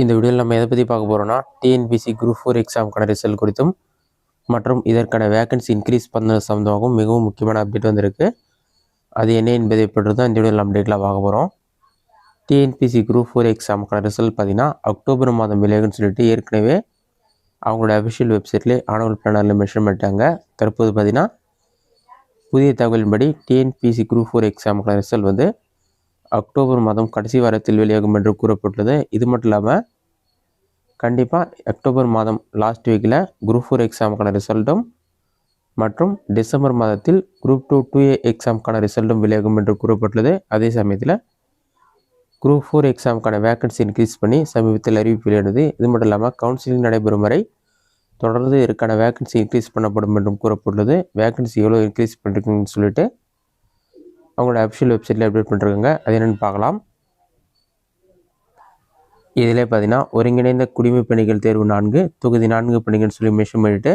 இந்த வீடியோவில் நம்ம எதை பற்றி பார்க்க போகிறோம்னா டிஎன்பிசி குரூப் 4 எக்ஸாமுக்கான ரிசல்ட் குறித்தும் மற்றும் இதற்கான வேகன்சி இன்க்ரீஸ் பண்ண சம்பந்தமாகவும் மிகவும் முக்கியமான அப்டேட் வந்திருக்கு. அது என்ன என்பதை பற்றி தான் இந்த வீடியோவில் அப்டேட்டில் பார்க்க போகிறோம். டிஎன்பிசி குரூப் 4 எக்ஸாமுக்கான ரிசல்ட் பார்த்தீங்கன்னா அக்டோபர் மாதம் வெளியாகுன்னு சொல்லிட்டு ஏற்கனவே அவங்களோட அஃபிஷியல் வெப்சைட்லேயே ஆனுவல் பிளானரில் மென்ஷன் பண்ணிட்டாங்க. தற்போது பார்த்தீங்கன்னா புதிய தகவலின்படி டிஎன்பிசி குரூப் 4 எக்ஸாமுக்கான ரிசல்ட் வந்து அக்டோபர் மாதம் கடைசி வாரத்தில் வெளியாகும் என்று கூறப்பட்டுள்ளது. இது மட்டும் இல்லாமல் கண்டிப்பாக அக்டோபர் மாதம் லாஸ்ட் வீக்கில் குரூப் 4 எக்ஸாமுக்கான ரிசல்ட்டும் மற்றும் டிசம்பர் மாதத்தில் குரூப் 2 எக்ஸாமுக்கான ரிசல்ட்டும் வெளியாகும் என்று கூறப்பட்டுள்ளது. அதே சமயத்தில் குரூப் 4 எக்ஸாமுக்கான வேகன்சி இன்க்ரீஸ் பண்ணி சமீபத்தில் அறிவிப்பு வெளியிடுது. இது மட்டும் இல்லாமல் கவுன்சிலிங் நடைபெறும் வரை தொடர்ந்து இதற்கான வேகன்சி இன்க்ரீஸ் பண்ணப்படும் என்றும் கூறப்பட்டுள்ளது. வேகன்சி எவ்வளோ இன்க்ரீஸ் பண்ணிருக்குன்னு சொல்லிட்டு அவங்களோட அஃபிஷியல் வெப்சைட்டில் அப்டேட் பண்ணிருக்காங்க. அது என்னென்னு பார்க்கலாம். இதில் பார்த்தீங்கன்னா ஒருங்கிணைந்த குடிமைப் பணிகள் தேர்வு 4 தொகுதி 4 பணிகள் சொல்லி மென்ஷன் பண்ணிட்டு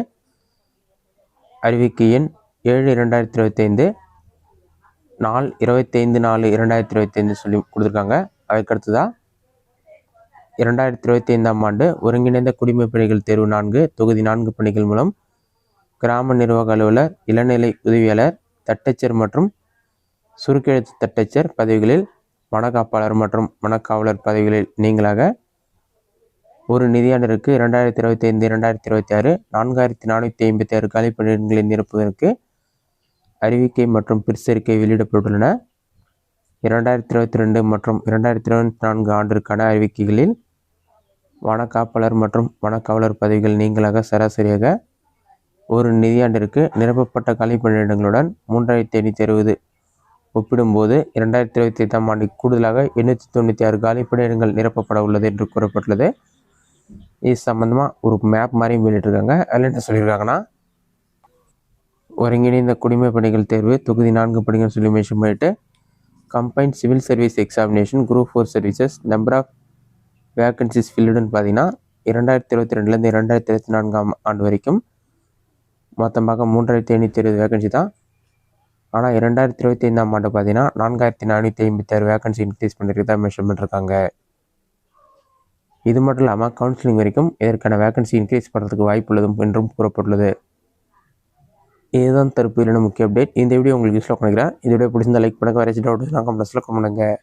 அறிவிக்கை எண் 7/2025 நாள் 25/4/2025 சொல்லி கொடுத்துருக்காங்க. அதுக்கடுத்ததாக 2025ஆம் ஆண்டு ஒருங்கிணைந்த குடிமைப் பணிகள் தேர்வு 4 தொகுதி 4 பணிகள் மூலம் கிராம நிர்வாக அலுவலர், இளநிலை உதவியாளர், தட்டச்சர் மற்றும் சுருக்கெழுத்து தட்டச்சர் பதவிகளில் வனக்காப்பாளர் மற்றும் வனக்காவலர் பதவிகளில் நீங்களாக ஒரு நிதியாண்டிற்கு 2025-2026 4456 காலி பணியிடங்களை நிரப்புவதற்கு அறிவிக்கை மற்றும் பிற்சேர்க்கை வெளியிடப்பட்டுள்ளன. 2022 மற்றும் 2024 ஆண்டிற்கான அறிவிக்கைகளில் வனக்காப்பாளர் மற்றும் வனக்காவலர் பதவிகள் நீங்களாக சராசரியாக ஒரு நிதியாண்டிற்கு நிரப்பப்பட்ட காலி பணியிடங்களுடன் 3560 ஒப்பிடும்போது 2025ஆம் ஆண்டு கூடுதலாக 896 காலி பணியிடங்கள் நிரப்பப்பட உள்ளது என்று கூறப்பட்டுள்ளது. இது சம்பந்தமாக ஒரு மேப் மாதிரியும் வெளியிட்டிருக்காங்க. அதில் என்ன சொல்லியிருக்காங்கன்னா, ஒருங்கிணைந்த குடிமைப் பணிகள் தேர்வு தொகுதி 4 பணிகள் சொல்லி மென்ஷன் பண்ணிட்டு combined civil service examination group 4 services number of vacancies ஃபில்டுன்னு பார்த்தீங்கன்னா 2022லேருந்து 2024ஆம் ஆண்டு வரைக்கும் மொத்தமாக 3520 வேகன்சி தான். ஆனால் 2025ஆம் ஆண்டு பார்த்தீங்கன்னா 4456 வேகன்சி இன்க்ரீஸ் பண்ணியிருக்கதா மென்ஷன் பண்ணியிருக்காங்க. இது மட்டும் இல்லாமல் கவுன்சிலிங் வரைக்கும் இதற்கான வேகன்சி இன்க்ரீஸ் பண்ணுறதுக்கு வாய்ப்பு உள்ளதும் என்றும் கூறப்பட்டுள்ளது. இதுதான் தற்போதைய முக்கிய அப்டேட். இந்த வீடியோ உங்களுக்கு யூஸ்ஃபுல்லாக பண்ணிக்கிறேன். இந்த வீடியோ பிடிச்சிருந்தா லைக் பண்ணுங்கள். வேறு டவுட் கமெண்ட்ஸில் கமெண்ட் பண்ணுங்கள்.